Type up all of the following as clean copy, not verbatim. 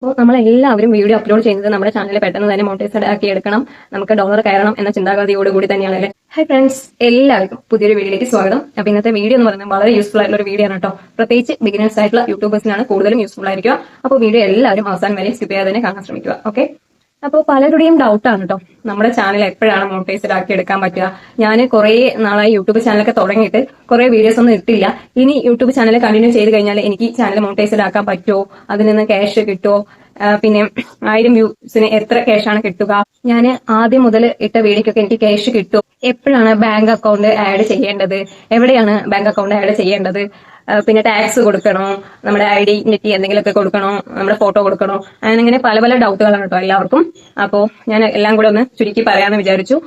അപ്പോൾ നമ്മളെല്ലാവരും video upload ചെയ്യുന്നത് നമ്മുടെ ചാനലിൽ പെട്ടെന്ന് തന്നെ മോണിറ്റൈസ്ഡ് ആക്കി എടുക്കണം, നമുക്ക് ഡോളർ കയറണം എന്ന ചിന്താഗതിയോടുകൂടി തന്നെയാണ് അല്ലേ. ഹൈ ഫ്രണ്ട്സ്, എല്ലാവർക്കും പുതിയൊരു വീഡിയോയിലേക്ക് സ്വാഗതം. അപ്പോൾ ഇന്നത്തെ വീഡിയോ എന്ന് പറയുന്നത് വളരെ യൂസ്ഫുൾ ആയിട്ടുള്ള ഒരു വീഡിയോ ആണ് കേട്ടോ. പ്രത്യേകിച്ച് ബിഗിനേഴ്സ് ആയിട്ടുള്ള യൂട്യൂബേഴ്സിനാണ് കൂടുതലും യൂസ്ഫുൾ ആയിരിക്കുക. അപ്പോൾ വീഡിയോ എല്ലാവരും അവസാനം വരെ സ്കിപ്പ് ചെയ്യാതെ തന്നെ കാണാൻ ശ്രമിക്കുക. ഓക്കെ, അപ്പോൾ പലരുടെയും ഡൗട്ടാണ് കേട്ടോ, നമ്മുടെ ചാനൽ എപ്പോഴാണ് മോണിറ്റൈസ്ഡ് ആക്കി എടുക്കാൻ പറ്റുക. ഞാൻ കുറേ നാളായി യൂട്യൂബ് ചാനലൊക്കെ തുടങ്ങിയിട്ട് കുറേ വീഡിയോസ് ഒന്നും ഇട്ടില്ല. ഇനി യൂട്യൂബ് ചാനൽ കണ്ടിന്യൂ ചെയ്ത് കഴിഞ്ഞാൽ എനിക്ക് ചാനൽ മോണിറ്റൈസ്ഡ് ആക്കാൻ പറ്റുമോ, അതിൽ നിന്ന് ക്യാഷ് കിട്ടുമോ, പിന്നെ 1000 വ്യൂസിന് എത്ര ക്യാഷാണ് കിട്ടുക, ഞാൻ ആദ്യം മുതൽ ഇട്ട വീഡിയോക്കൊക്കെ എനിക്ക് ക്യാഷ് കിട്ടും, എപ്പോഴാണ് ബാങ്ക് അക്കൗണ്ട് ആഡ് ചെയ്യേണ്ടത്, എവിടെയാണ് ബാങ്ക് അക്കൗണ്ട് ആഡ് ചെയ്യേണ്ടത്, പിന്നെ ടാക്സ് കൊടുക്കണോ, നമ്മുടെ ഐഡന്റിറ്റി എന്തെങ്കിലുമൊക്കെ കൊടുക്കണോ, നമ്മുടെ ഫോട്ടോ കൊടുക്കണോ, അങ്ങനെ പല പല ഡൗട്ടുകളാണ് കേട്ടോ എല്ലാവർക്കും. അപ്പോൾ ഞാൻ എല്ലാം കൂടെ ഒന്ന് ചുരുക്കി പറയാമെന്ന് വിചാരിച്ചു.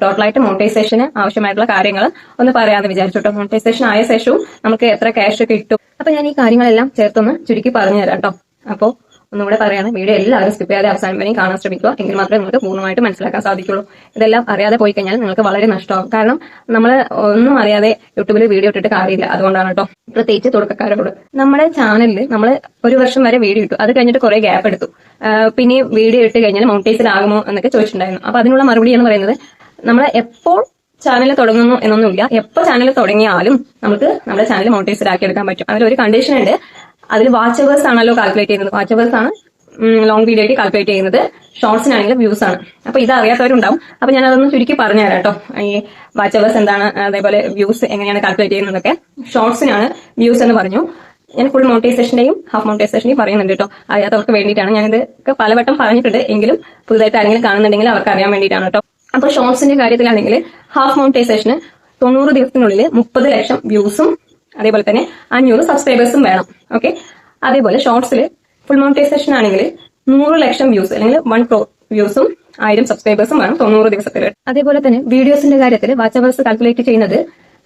ടോട്ടലായിട്ട് മോണിറ്റൈസേഷന് ആവശ്യമായിട്ടുള്ള കാര്യങ്ങൾ ഒന്ന് പറയാമെന്ന് വിചാരിച്ചു കേട്ടോ. മോണിറ്റൈസേഷൻ ആയ ശേഷവും നമുക്ക് എത്ര ക്യാഷ് കിട്ടും, അപ്പൊ ഞാൻ ഈ കാര്യങ്ങളെല്ലാം ചേർത്തൊന്ന് ചുരുക്കി പറഞ്ഞു തരാം കേട്ടോ. അപ്പോൾ ഒന്നുകൂടെ പറയാണ്, വീഡിയോ എല്ലാവരും സ്കിപ്പ് ചെയ്യാതെ അവസാനം വരെയും കാണാൻ ശ്രമിക്കുക, എങ്കിൽ മാത്രമേ നിങ്ങൾക്ക് പൂർണ്ണമായിട്ട് മനസ്സിലാക്കാൻ സാധിക്കുള്ളൂ. ഇതെല്ലാം അറിയാതെ പോയി കഴിഞ്ഞാൽ നിങ്ങൾക്ക് വളരെ നഷ്ടമാകും. കാരണം നമ്മൾ ഒന്നും അറിയാതെ യൂട്യൂബിൽ വീഡിയോ ഇട്ടിട്ട് കാര്യമില്ല. അതുകൊണ്ടാണ് കേട്ടോ, പ്രത്യേകിച്ച് തുടക്കക്കാരോട്. നമ്മുടെ ചാനലിൽ നമ്മൾ 1 വർഷം വരെ വീഡിയോ ഇട്ടു, അത് കഴിഞ്ഞിട്ട് കുറെ ഗ്യാപ്പ് എടുത്തു. പിന്നെ വീഡിയോ ഇട്ട് കഴിഞ്ഞാൽ മോണിറ്റൈസ്ഡ് ആകുമോ എന്നൊക്കെ ചോദിച്ചിട്ടുണ്ടായിരുന്നു. അപ്പൊ അതിനുള്ള മറുപടി എന്ന് പറയുന്നത്, നമ്മൾ എപ്പോൾ ചാനൽ തുടങ്ങുന്നു എന്നൊന്നുമില്ല, എപ്പോൾ ചാനൽ തുടങ്ങിയാലും നമുക്ക് നമ്മുടെ ചാനൽ മോണിറ്റൈസ്ഡ് ആക്കി എടുക്കാൻ പറ്റും. അതിലൊരു കണ്ടീഷൻ ഉണ്ട്, അതിൽ വാച്ച് അവേഴ്സ് ആണല്ലോ കാൽക്കുലേറ്റ് ചെയ്യുന്നത്. വാച്ച് അവേഴ്സ് ആണ് ലോങ് വീഡിയോയ്ക്ക് കാൽക്കുലേറ്റ് ചെയ്യുന്നത്, ഷോർട്സിനാണെങ്കിൽ വ്യൂസ് ആണ്. അപ്പൊ ഇത് അറിയാത്തവരുണ്ടാവും. അപ്പൊ ഞാൻ അതൊന്ന് ചുരുക്കി പറഞ്ഞുതരാം കേട്ടോ. ഈ വാച്ച് അവേഴ്സ് എന്താണ്, അതേപോലെ വ്യൂസ് എങ്ങനെയാണ് കാൽക്കുലേറ്റ് ചെയ്യുന്നതൊക്കെ. ഷോർട്സിനാണ് വ്യൂസ് എന്ന് പറഞ്ഞു. ഞാൻ ഫുൾ മോണിറ്റൈസേഷന്റെയും ഹാഫ് മോണിറ്റൈസേഷന്റെയും പറയുന്നുണ്ട് കേട്ടോ, അറിയാത്തവർക്ക് വേണ്ടിയിട്ടാണ്. ഞാനിതൊക്കെ പലവട്ടം പറഞ്ഞിട്ടുണ്ട്, എങ്കിലും പുതുതായിട്ട് ആരെങ്കിലും കാണുന്നുണ്ടെങ്കിൽ അവർക്ക് അറിയാൻ വേണ്ടിയിട്ടാണ് കേട്ടോ. അപ്പൊ ഷോർട്സിന്റെ കാര്യത്തിലാണെങ്കിൽ ഹാഫ് മോണിറ്റൈസേഷന് 90 ദിവസത്തിനുള്ളിൽ 30 ലക്ഷം വ്യൂസും അതേപോലെ തന്നെ 500 സബ്സ്ക്രൈബേഴ്സും വേണം. ഓക്കെ, അതേപോലെ ഷോർട്സിൽ ഫുൾ മോണിറ്റൈസേഷൻ ആണെങ്കിൽ 100 ലക്ഷം വ്യൂസ് അല്ലെങ്കിൽ 1 crore വ്യൂസും 1000 സബ്സ്ക്രൈബേഴ്സും വേണം 90 ദിവസത്തിൽ. അതേപോലെ തന്നെ വീഡിയോസിന്റെ കാര്യത്തിൽ വാച്ച് അവേഴ്സ് കാൽക്കുലേറ്റ് ചെയ്യുന്നത്,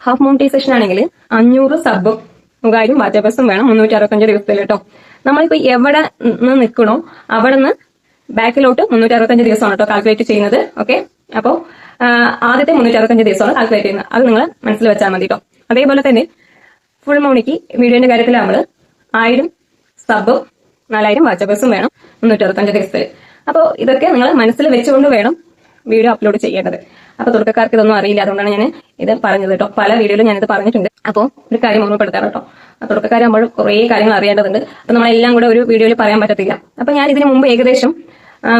ഹാഫ് മോണിറ്റൈസേഷൻ ആണെങ്കിൽ 500 സബും 1000 വാച്ച് അവേഴ്സും വേണം 365 ദിവസത്തിൽ കേട്ടോ. നമ്മളിപ്പോ എവിടെ നിന്ന് നിൽക്കണോ അവിടെ നിന്ന് ബാക്കിലോട്ട് 365 ദിവസമാണ് കേട്ടോ കാൽക്കുലേറ്റ് ചെയ്യുന്നത്. ഓക്കെ, അപ്പോൾ ആദ്യത്തെ 365 ദിവസമാണ് കാൽക്കുലേറ്റ് ചെയ്യുന്നത്. അത് നിങ്ങൾ മനസ്സിൽ വെച്ചാൽ മതി കേട്ടോ. അതേപോലെ തന്നെ ഫുൾ മോണിക്ക് വീഡിയോന്റെ കാര്യത്തിൽ നമ്മൾ 1000 സബും 4000 വാച്ച് അവേഴ്സും വേണം 365 ദിവസത്തിൽ. അപ്പോൾ ഇതൊക്കെ നിങ്ങൾ മനസ്സിൽ വെച്ചുകൊണ്ട് വേണം വീഡിയോ അപ്ലോഡ് ചെയ്യേണ്ടത്. അപ്പൊ തുടക്കക്കാർക്ക് ഇതൊന്നും അറിയില്ല, അതുകൊണ്ടാണ് ഞാൻ ഇത് പറഞ്ഞത് കേട്ടോ. പല വീഡിയോയിലും ഞാനിത് പറഞ്ഞിട്ടുണ്ട്. അപ്പോൾ ഒരു കാര്യം ഓർമ്മപ്പെടുത്താം കേട്ടോ, തുടക്കക്കാരാകുമ്പോൾ കുറേ കാര്യങ്ങൾ അറിയേണ്ടതുണ്ട്. അപ്പൊ നമ്മളെല്ലാം കൂടെ ഒരു വീഡിയോയിൽ പറയാൻ പറ്റത്തില്ല. അപ്പൊ ഞാൻ ഇതിന് മുമ്പ് ഏകദേശം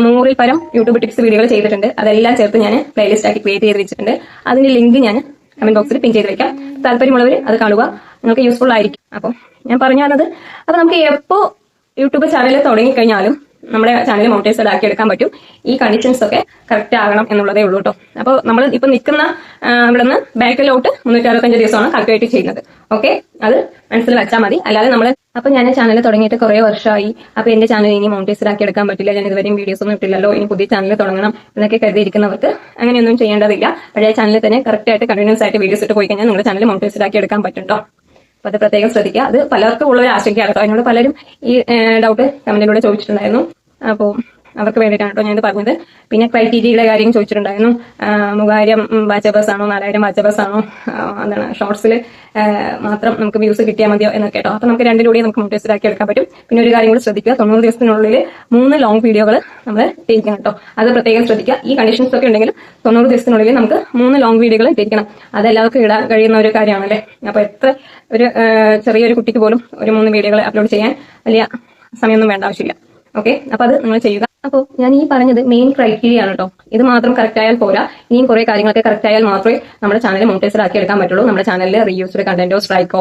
100-ൽ പരം യൂട്യൂബ് ടിപ്സ് വീഡിയോകൾ ചെയ്തിട്ടുണ്ട്. അതെല്ലാം ചേർത്ത് ഞാൻ പ്ലേലിസ്റ്റ് ആക്കി ക്രിയേറ്റ് ചെയ്ത് വെച്ചിട്ടുണ്ട്. അതിന്റെ ലിങ്ക് ഞാൻ കമന്റ് ബോക്സിൽ പിൻ ചെയ്ത് വെക്കാം. താല്പര്യമുള്ളവർ അത് കാണുക, നിങ്ങൾക്ക് യൂസ്ഫുൾ ആയിരിക്കും. അപ്പോൾ ഞാൻ പറഞ്ഞു തന്നത്, അപ്പൊ നമുക്ക് എപ്പോ യൂട്യൂബ് ചാനൽ തുടങ്ങിക്കഴിഞ്ഞാലും നമ്മുടെ ചാനൽ മോണിറ്റൈസ്ഡ് ആക്കി എടുക്കാൻ പറ്റും. ഈ കണ്ടീഷൻസ് ഒക്കെ കറക്റ്റ് ആകണം എന്നുള്ളതേ ഉള്ളൂ കേട്ടോ. അപ്പോൾ നമ്മൾ ഇപ്പൊ നിൽക്കുന്ന ഇവിടെ നിന്ന് ബാക്കിലോട്ട് 365 ദിവസമാണ് കാൽക്കുലേറ്റ് ചെയ്യുന്നത്. ഓക്കെ, അത് മനസ്സിൽ വെച്ചാൽ മതി. അല്ലാതെ നമ്മൾ അപ്പൊ ഞാൻ ചാനൽ തുടങ്ങിയിട്ട് കുറെ വർഷമായി, അപ്പൊ എന്റെ ചാനൽ ഇനി മോണിറ്റൈസ്ഡ് ആക്കി എടുക്കാൻ പറ്റില്ല, ഞാൻ ഇതുവരെയും വീഡിയോസ് ഒന്നും ഇട്ടില്ലല്ലോ, ഇനി പുതിയ ചാനൽ തുടങ്ങണം എന്നൊക്കെ കരുതിയിരിക്കുന്നവർക്ക് അങ്ങനെയൊന്നും ചെയ്യേണ്ടതില്ല. പഴയ ചാനലിൽ തന്നെ കറക്റ്റ് ആയിട്ട് കണ്ടിന്യൂസ് ആയിട്ട് വീഡിയോസ് ഇട്ട് പോയി കഴിഞ്ഞാൽ നിങ്ങളുടെ ചാനൽ മോണിറ്റൈസ്ഡ് ആക്കി എടുക്കാൻ പറ്റും കേട്ടോ. അപ്പൊ അത് പ്രത്യേകം ശ്രദ്ധിക്കുക. അത് പലർക്കും ഉള്ള ഒരു ആശങ്കയാണ് കേട്ടോ. അതിനോട് പലരും ഈ ഡൗട്ട് കമന്റിലൂടെ ചോദിച്ചിട്ടുണ്ടായിരുന്നു. അപ്പോൾ അവർക്ക് വേണ്ടിയിട്ടാണ് കേട്ടോ ഞാനിത് പറഞ്ഞത്. പിന്നെ ക്രൈറ്റീരിയയുടെ കാര്യം ചോദിച്ചിട്ടുണ്ടായിരുന്നു. 3000 വാച്ച് അവേഴ്സ് ആണോ 4000 വാച്ച് അവേഴ്സ് ആണോ, എന്താണ് ഷോർട്സിൽ മാത്രം നമുക്ക് വ്യൂസ് കിട്ടിയാൽ മതിയോ എന്നൊക്കെ കേട്ടോ. അപ്പൊ നമുക്ക് രണ്ടിലൂടെ നമുക്ക് മോണിറ്റൈസ്ഡ് ആക്കി എടുക്കാൻ പറ്റും. പിന്നെ ഒരു കാര്യം കൂടി ശ്രദ്ധിക്കുക, 90 ദിവസത്തിനുള്ളിൽ 3 ലോങ് വീഡിയോകൾ നമ്മൾ ഇട്ടിരിക്കണം കേട്ടോ. അത് പ്രത്യേകം ശ്രദ്ധിക്കുക. ഈ കണ്ടീഷൻസ് ഒക്കെ ഉണ്ടെങ്കിലും 90 ദിവസത്തിനുള്ളിൽ നമുക്ക് 3 ലോങ് വീഡിയോകൾ ഇട്ടിരിക്കണം. അതെല്ലാവർക്കും ഇടാൻ കഴിയുന്ന ഒരു കാര്യമാണല്ലേ. അപ്പൊ എത്ര ഒരു ചെറിയൊരു കുട്ടിക്ക് പോലും ഒരു 3 വീഡിയോകൾ അപ്ലോഡ് ചെയ്യാൻ വലിയ സമയമൊന്നും വേണ്ട ആവശ്യമില്ല. ഓക്കെ, അപ്പൊ അത് നിങ്ങൾ ചെയ്യുക. അപ്പോൾ ഞാൻ ഈ പറഞ്ഞത് മെയിൻ ക്രൈറ്റീരിയ ആണ് കേട്ടോ. ഇത് മാത്രം കറക്റ്റ് ആയാൽ പോരാ, ഇനിയും കുറെ കാര്യങ്ങളൊക്കെ കറക്റ്റ് ആയാൽ മാത്രമേ നമ്മുടെ ചാനൽ മോണിറ്റൈസ്ഡ് ആക്കി എടുക്കാൻ പറ്റുള്ളൂ. നമ്മുടെ ചാനലിൽ റീയൂസ്ഡ് കണ്ടന്റോ സ്ട്രൈക്കോ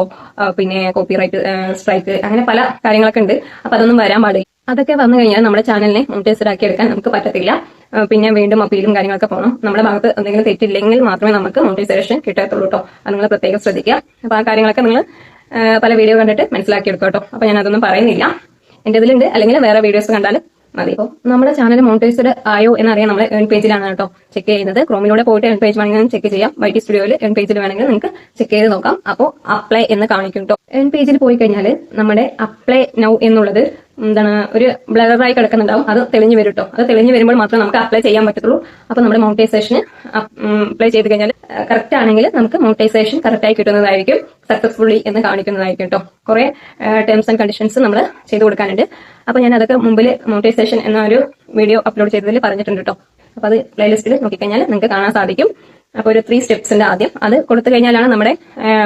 പിന്നെ കോപ്പിറൈറ്റ് സ്ട്രൈക്ക് അങ്ങനെ പല കാര്യങ്ങളൊക്കെ ഉണ്ട്. അപ്പൊ അതൊന്നും വരാൻ പാടില്ല. അതൊക്കെ വന്നു കഴിഞ്ഞാൽ നമ്മുടെ ചാനലിനെ മോണിറ്റൈസ്ഡ് ആക്കി എടുക്കാൻ നമുക്ക് പറ്റത്തില്ല. പിന്നെ വീണ്ടും അപ്പീലും കാര്യങ്ങളൊക്കെ പോകണം. നമ്മുടെ ഭാഗത്ത് എന്തെങ്കിലും തെറ്റില്ലെങ്കിൽ മാത്രമേ നമുക്ക് മോണിറ്റൈസേഷൻ കിട്ടത്തുള്ളൂ കേട്ടോ. അത് നിങ്ങൾ പ്രത്യേകം ശ്രദ്ധിക്കുക. അപ്പൊ ആ കാര്യങ്ങളൊക്കെ നിങ്ങൾ പല വീഡിയോ കണ്ടിട്ട് മനസ്സിലാക്കി എടുക്കുക കേട്ടോ. അപ്പൊ ഞാൻ അതൊന്നും പറയുന്നില്ല, എന്റെ ഇതിലുണ്ട്, അല്ലെങ്കിൽ വേറെ വീഡിയോസ് കണ്ടാൽ മതി. ഇപ്പോൾ നമ്മുടെ ചാനൽ മോണിറ്റൈസ്ഡ് ആയോ എന്നറിയാൻ നമ്മൾ ഏൺ പേജിലാണ് കേട്ടോ ചെക്ക് ചെയ്യുന്നത്. ക്രോമിലൂടെ പോയിട്ട് ഏൺ പേജ് വേണമെങ്കിൽ ചെക്ക് ചെയ്യാം. വൈറ്റി സ്റ്റുഡിയോയിൽ ഏൺ പേജിൽ വേണമെങ്കിൽ നിങ്ങൾക്ക് ചെക്ക് ചെയ്ത് നോക്കാം. അപ്പോൾ അപ്ലൈ എന്ന് കാണിക്കും കേട്ടോ. ഏൺ പേജിൽ പോയി കഴിഞ്ഞാൽ നമ്മുടെ അപ്ലൈ നൗ എന്നുള്ളത് എന്താണ് ഒരു ബ്ലറായി കിടക്കുന്നുണ്ടാവും, അത് തെളിഞ്ഞു വരും കേട്ടോ. അത് തെളിഞ്ഞു വരുമ്പോൾ മാത്രമേ നമുക്ക് അപ്ലൈ ചെയ്യാൻ പറ്റത്തുള്ളൂ. അപ്പൊ നമ്മുടെ മോണിറ്റൈസേഷന് അപ്ലൈ ചെയ്ത് കഴിഞ്ഞാൽ കറക്റ്റ് ആണെങ്കിൽ നമുക്ക് മോണിറ്റൈസേഷൻ കറക്റ്റായി കിട്ടുന്നതായിരിക്കും, സക്സസ്ഫുള്ളി എന്ന് കാണിക്കുന്നതായിരിക്കും കേട്ടോ. കുറെ ടേംസ് ആൻഡ് കണ്ടീഷൻസ് നമ്മൾ ചെയ്ത് കൊടുക്കാനുണ്ട്. അപ്പൊ ഞാൻ അതൊക്കെ മുമ്പിൽ മോണിറ്റൈസേഷൻ എന്ന ഒരു വീഡിയോ അപ്ലോഡ് ചെയ്തതിൽ പറഞ്ഞിട്ടുണ്ട് കേട്ടോ. അപ്പൊ അത് പ്ലേലിസ്റ്റിൽ നോക്കിക്കഴിഞ്ഞാൽ നിങ്ങൾക്ക് കാണാൻ സാധിക്കും. അപ്പോൾ ഒരു 3 സ്റ്റെപ്സിന്റെ ആദ്യം അത് കൊടുത്തു കഴിഞ്ഞാലാണ് നമ്മുടെ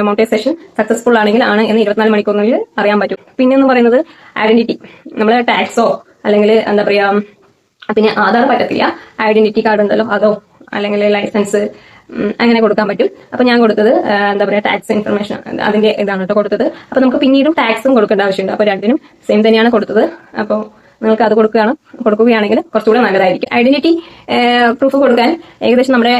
മോണിറ്റൈസേഷൻ സക്സസ്ഫുൾ ആണെങ്കിൽ ആണ് എന്ന് 24 മണിക്കൂറിനുള്ളിൽ അറിയാൻ പറ്റും. പിന്നെ എന്ന് പറയുന്നത് ഐഡന്റിറ്റി, നമ്മൾ ടാക്സോ അല്ലെങ്കിൽ എന്താ പറയാ, പിന്നെ ആധാർ പറ്റത്തില്ല, ഐഡന്റിറ്റി കാർഡ് ഉണ്ടല്ലോ അതോ അല്ലെങ്കിൽ ലൈസൻസ് അങ്ങനെ കൊടുക്കാൻ പറ്റും. അപ്പൊ ഞാൻ കൊടുത്തത് എന്താ പറയാ ടാക്സ് ഇൻഫർമേഷൻ അതിന്റെ ഇതാണ് കേട്ടോ കൊടുത്തത്. അപ്പൊ നമുക്ക് പിന്നീടും ടാക്സും കൊടുക്കേണ്ട ആവശ്യമുണ്ട്. അപ്പൊ രണ്ടിനും സെയിം തന്നെയാണ് കൊടുത്തത്. അപ്പോൾ നിങ്ങൾക്ക് അത് കൊടുക്കുകയാണെങ്കിൽ കുറച്ചുകൂടെ നല്ലതായിരിക്കും. ഐഡന്റിറ്റി പ്രൂഫ് കൊടുക്കാൻ ഏകദേശം നമ്മുടെ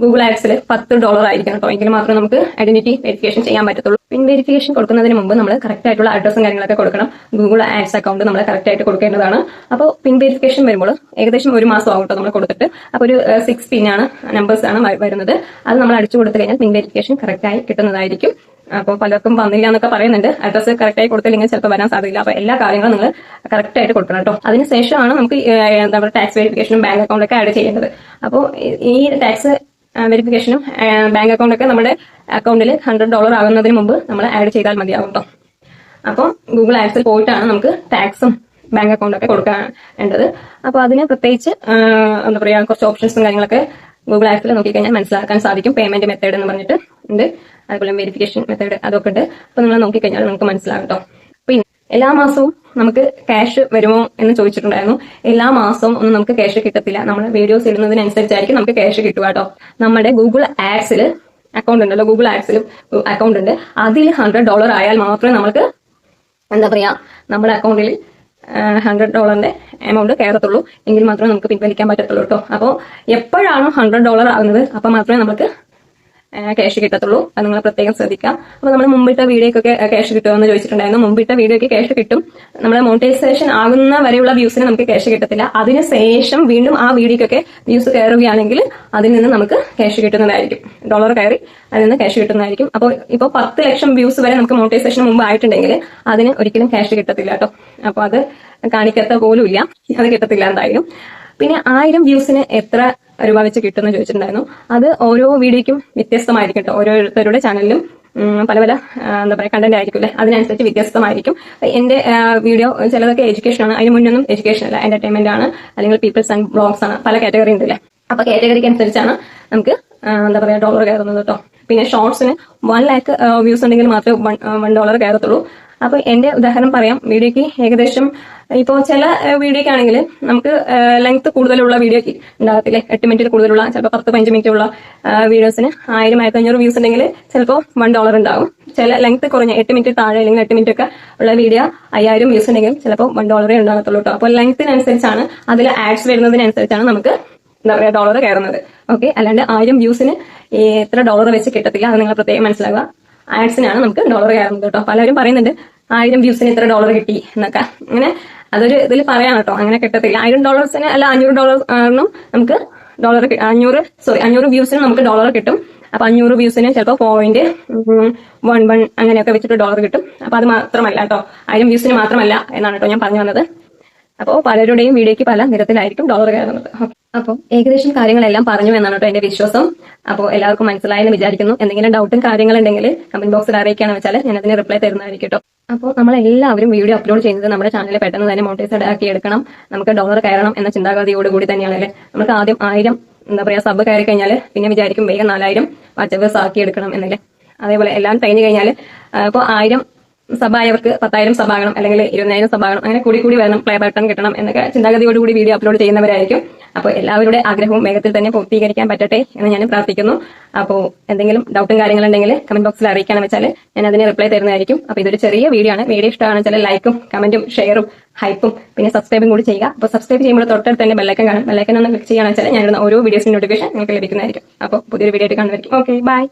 ഗൂഗിൾ ആഡ്സിൽ $10 ആയിരിക്കും കേട്ടോ, എങ്കിൽ മാത്രമേ നമുക്ക് ഐഡന്റിറ്റി വെരിഫിക്കേഷൻ ചെയ്യാൻ പറ്റത്തുള്ളൂ. പിൻ വെരിഫിക്കേഷൻ കൊടുക്കുന്നതിന് മുമ്പ് നമ്മൾ കറക്റ്റ് ആയിട്ടുള്ള അഡ്രസ്സും കാര്യങ്ങളൊക്കെ കൊടുക്കണം. ഗൂഗിൾ ആഡ്സ് അക്കൗണ്ട് നമ്മൾ കറക്റ്റ് ആയിട്ട് കൊടുക്കേണ്ടതാണ്. അപ്പോൾ പിൻ വെരിഫിക്കേഷൻ വരുമ്പോൾ ഏകദേശം 1 മാസം ആവും കേട്ടോ നമ്മൾ കൊടുത്തിട്ട്. അപ്പോൾ ഒരു 6 പിന്നാണ് നമ്പേഴ്സ് ആണ് വരുന്നത്. അത് നമ്മൾ അടിച്ചു കൊടുത്തു കഴിഞ്ഞാൽ പിൻ വെരിഫിക്കേഷൻ കറക്റ്റായി കിട്ടുന്നതായിരിക്കും. അപ്പോൾ പലർക്കും വന്നില്ല എന്നൊക്കെ പറയുന്നുണ്ട്. അഡ്രസ്സ് കറക്റ്റായി കൊടുത്തില്ലെങ്കിൽ ചിലപ്പോൾ വരാൻ സാധ്യതയില്ല. അപ്പോൾ എല്ലാ കാര്യങ്ങളും നിങ്ങൾ കറക്റ്റ് ആയിട്ട് കൊടുക്കണം കേട്ടോ. അതിനുശേഷമാണ് നമുക്ക് എന്താ പറയുക ടാക്സ് വെരിഫിക്കേഷനും ബാങ്ക് അക്കൗണ്ടൊക്കെ ആഡ് ചെയ്യേണ്ടത്. അപ്പോൾ ഈ ടാക്സ് വെരിഫിക്കേഷനും ബാങ്ക് അക്കൗണ്ട് ഒക്കെ നമ്മുടെ അക്കൗണ്ടിൽ $100 ആകുന്നതിന് മുമ്പ് നമ്മൾ ആഡ് ചെയ്താൽ മതിയാകും കേട്ടോ. അപ്പോൾ ഗൂഗിൾ ആഡ്സിൽ പോയിട്ടാണ് നമുക്ക് ടാക്സും ബാങ്ക് അക്കൗണ്ട് ഒക്കെ കൊടുക്കേണ്ടത്. അപ്പോൾ അതിന് പ്രത്യേകിച്ച് എന്താ പറയുക കുറച്ച് ഓപ്ഷൻസും കാര്യങ്ങളൊക്കെ ഗൂഗിൾ ആഡ്സിൽ നോക്കിക്കഴിഞ്ഞാൽ മനസ്സിലാക്കാൻ സാധിക്കും. പേയ്മെന്റ് മെത്തേഡ് എന്ന് പറഞ്ഞിട്ട് ഉണ്ട്, അതുപോലെ വെരിഫിക്കേഷൻ മെത്തേഡ് അതൊക്കെ ഉണ്ട്. അപ്പോൾ നിങ്ങൾ നോക്കിക്കഴിഞ്ഞാൽ നമുക്ക് മനസ്സിലാകും കേട്ടോ. പിന്നെ എല്ലാ മാസവും നമുക്ക് ക്യാഷ് വരുമോ എന്ന് ചോദിച്ചിട്ടുണ്ടായിരുന്നു. എല്ലാ മാസവും ഒന്നും നമുക്ക് ക്യാഷ് കിട്ടത്തില്ല. നമ്മൾ വീഡിയോസ് ഇടുന്നതിനനുസരിച്ചായിരിക്കും നമുക്ക് ക്യാഷ് കിട്ടുക കേട്ടോ. നമ്മുടെ ഗൂഗിൾ ആഡ്സിൽ അക്കൗണ്ട് ഉണ്ടല്ലോ, ഗൂഗിൾ ആഡ്സിലും അക്കൗണ്ട് ഉണ്ട്. അതിൽ $100 ആയാൽ മാത്രമേ നമുക്ക് എന്താ പറയാ നമ്മുടെ അക്കൗണ്ടിൽ $100 എമൗണ്ട് കയറത്തുള്ളൂ. എങ്കിൽ മാത്രമേ നമുക്ക് പിൻവലിക്കാൻ പറ്റത്തുള്ളൂ കേട്ടോ. അപ്പോൾ എപ്പോഴാണോ $100 ആകുന്നത് അപ്പൊ മാത്രമേ നമുക്ക് ക്യാഷ് കിട്ടത്തുള്ളൂ. അത് നിങ്ങൾ പ്രത്യേകം ശ്രദ്ധിക്കാം. അപ്പൊ നമ്മൾ മുമ്പിട്ട വീഡിയോക്കൊക്കെ ക്യാഷ് കിട്ടുമെന്ന് ചോദിച്ചിട്ടുണ്ടായിരുന്നു. മുമ്പിട്ട വീഡിയോക്ക് ക്യാഷ് കിട്ടും. നമ്മുടെ മോണിറ്റൈസേഷൻ ആകുന്ന വരെയുള്ള വ്യൂസിന് നമുക്ക് ക്യാഷ് കിട്ടത്തില്ല. അതിനുശേഷം വീണ്ടും ആ വീഡിയോക്കൊക്കെ വ്യൂസ് കയറുകയാണെങ്കിൽ അതിൽ നിന്ന് നമുക്ക് ക്യാഷ് കിട്ടുന്നതായിരിക്കും. ഡോളർ കയറി അതിൽ നിന്ന് ക്യാഷ് കിട്ടുന്നതായിരിക്കും. അപ്പോൾ ഇപ്പോൾ 10 ലക്ഷം വ്യൂസ് വരെ നമുക്ക് മോണിറ്റൈസേഷൻ മുമ്പ് ആയിട്ടുണ്ടെങ്കിൽ അതിന് ഒരിക്കലും ക്യാഷ് കിട്ടത്തില്ല കേട്ടോ. അപ്പൊ അത് കാണിക്കത്ത പോലും ഇല്ല, അത് കിട്ടത്തില്ല എന്തായാലും. പിന്നെ 1000 വ്യൂസിന് എത്ര രൂപ വെച്ച് കിട്ടുമെന്ന് ചോദിച്ചിട്ടുണ്ടായിരുന്നു. അത് ഓരോ വീഡിയോയ്ക്കും വ്യത്യസ്തമായിരിക്കും കേട്ടോ. ഓരോരുത്തരുടെ ചാനലിലും പല പല എന്താ പറയുക കണ്ടന്റ് ആയിരിക്കും അല്ലെ, അതിനനുസരിച്ച് വ്യത്യസ്തമായിരിക്കും. എന്റെ വീഡിയോ ചിലതൊക്കെ എഡ്യൂക്കേഷൻ ആണ്, അതിന് മുന്നൊന്നും എഡ്യൂക്കേഷൻ അല്ല, എന്റർടൈൻമെന്റ് ആണ്, അല്ലെങ്കിൽ പീപ്പിൾസ് ആൻഡ് ബ്ലോഗ്സ് ആണ്, പല കാറ്റഗറി ഉണ്ടല്ലേ. അപ്പൊ കാറ്റഗറിക്ക് അനുസരിച്ചാണ് നമുക്ക് എന്താ പറയാ ഡോളർ കയറുന്നത് കേട്ടോ. പിന്നെ ഷോർട്സിന് 1 lakh വ്യൂസ് ഉണ്ടെങ്കിൽ മാത്രമേ $1 കയറത്തുള്ളൂ. അപ്പൊ എന്റെ ഉദാഹരണം പറയാം. വീഡിയോക്ക് ഏകദേശം ഇപ്പോൾ ചില വീഡിയോക്ക് ആണെങ്കിൽ നമുക്ക് ലെങ്ത് കൂടുതലുള്ള വീഡിയോക്ക് ഉണ്ടാകത്തില്ലേ, 8 മിനിറ്റിൽ കൂടുതലുള്ള ചിലപ്പോൾ 10-15 മിനിറ്റ് ഉള്ള വീഡിയോസിന് 1000-1500 വ്യൂസ് ഉണ്ടെങ്കിൽ ചിലപ്പോൾ $1 ഉണ്ടാകും. ചില ലെങ്ത് കുറഞ്ഞ 8 മിനിറ്റ് താഴെ അല്ലെങ്കിൽ 8 മിനിറ്റ് ഒക്കെ ഉള്ള വീഡിയോ 5000 വ്യൂസ് ഉണ്ടെങ്കിൽ ചിലപ്പോൾ $1 ഉണ്ടാകത്തുള്ളൂ കേട്ടോ. അപ്പോൾ ലെങ്ത്തിനനുസരിച്ചാണ്, അതിൽ ആഡ്സ് വരുന്നതിനനുസരിച്ചാണ് നമുക്ക് എന്താ പറയുക ഡോളർ കയറുന്നത്. ഓക്കെ, അല്ലാണ്ട് 1000 വ്യൂസിന് എത്ര ഡോളർ വെച്ച് കിട്ടത്തില്ല, അത് നിങ്ങൾ പ്രത്യേകം മനസ്സിലാക്കുക. ആഡ്സിനാണ് നമുക്ക് ഡോളർ കയറുന്നത് കേട്ടോ. പലരും പറയുന്നുണ്ട് 1000 വ്യൂസിന് ഇത്ര ഡോളർ കിട്ടി എന്നൊക്കെ. അങ്ങനെ അതൊരു ഇതിൽ പറയാൻ കേട്ടോ, അങ്ങനെ കിട്ടത്തില്ല. $1000 അല്ല $500 നമുക്ക് ഡോളർ 500 വ്യൂസിന് നമുക്ക് ഡോളർ കിട്ടും. അപ്പൊ 500 വ്യൂസിന് ചിലപ്പോൾ 0.11 അങ്ങനെയൊക്കെ വെച്ചിട്ട് ഡോളർ കിട്ടും. അപ്പൊ അത് മാത്രമല്ല കേട്ടോ, 1000 വ്യൂസിന് മാത്രമല്ല എന്നാണ് കേട്ടോ ഞാൻ പറഞ്ഞു വന്നത്. അപ്പോൾ പലരുടെയും വീഡിയോയ്ക്ക് പല നിരത്തിലായിരിക്കും ഡോളർ കയറുന്നത്. അപ്പോൾ ഏകദേശം കാര്യങ്ങളെല്ലാം പറഞ്ഞു എന്നാണ് കേട്ടോ എന്റെ വിശ്വാസം. അപ്പോൾ എല്ലാവർക്കും മനസ്സിലായെന്ന് വിചാരിക്കുന്നു. എന്തെങ്കിലും ഡൗട്ടും കാര്യങ്ങളുണ്ടെങ്കിൽ കമന്റ് ബോക്സിൽ അറിയിക്കുകയാണെന്ന് വെച്ചാൽ ഞാൻ അതിന് റിപ്ലൈ തരുന്നതായിരിക്കും കേട്ടോ. അപ്പോൾ നമ്മളെല്ലാവരും വീഡിയോ അപ്ലോഡ് ചെയ്യുന്നത് നമ്മുടെ ചാനലിൽ പെട്ടെന്ന് തന്നെ മോണിറ്റൈസ്ഡ് ആക്കി എടുക്കണം, നമുക്ക് ഡോളർ കയറണം എന്ന ചിന്താഗതിയോടുകൂടി തന്നെയാണ് അല്ലേ. നമുക്ക് ആദ്യം 1000 എന്താ പറയാ സബ് കയറി കഴിഞ്ഞാൽ പിന്നെ വിചാരിക്കും വേഗം 4000 വാച്ചവേഴ്സ് ആക്കി എടുക്കണം എന്നല്ലേ. അതേപോലെ എല്ലാം കഴിഞ്ഞ് കഴിഞ്ഞാൽ ഇപ്പോൾ 1000 സബായവർക്ക് 10,000 സബാകണം, അല്ലെങ്കിൽ 20,000 സബാകണം, അങ്ങനെ കൂടി വരണം, പ്ലേ ബട്ടൺ കിട്ടണം എന്നൊക്കെ ചിന്താഗതിയോടുകൂടി വീഡിയോ അപ്ലോഡ് ചെയ്യുന്നവരായിരിക്കും. അപ്പോൾ എല്ലാവരുടെ ആഗ്രഹവും വേഗത്തിൽ തന്നെ പൂർത്തീകരിക്കാൻ പറ്റട്ടെ എന്ന് ഞാൻ പ്രാർത്ഥിക്കുന്നു. അപ്പോൾ എന്തെങ്കിലും ഡൗട്ടും കാര്യങ്ങളുണ്ടെങ്കിൽ കമന്റ് ബോക്സിൽ അറിയിക്കാന്ന് വെച്ചാൽ ഞാൻ അതിന് റിപ്ലൈ തരുന്നതായിരിക്കും. അപ്പോൾ ഇതൊരു ചെറിയ വീഡിയോ ആണ്. വീഡിയോ ഇഷ്ടമാണെന്ന് വെച്ചാൽ ലൈക്കും കമന്റും ഷെയറും ഹൈപ്പും പിന്നെ സബ്സ്ക്രൈബും കൂടി ചെയ്യുക. അപ്പോൾ സബ്സ്ക്രൈബ് ചെയ്യുമ്പോൾ തൊട്ടടുത്ത് തന്നെ ബെല്ലൈക്കൻ കാണും. ബെല്ലൈക്കൻ ഒന്ന് ക്ലിക്ക് ചെയ്യുകയാണെന്ന് വെച്ചാൽ ഞാനിടുന്ന ഓരോ വീഡിയോസിന്റെ നോട്ടിഫിക്കേഷൻ നിങ്ങൾക്ക് ലഭിക്കുന്നതായിരിക്കും. അപ്പോൾ പുതിയൊരു വീഡിയോ ആയിട്ട് കാണുന്നതായിരിക്കും. Okay, by.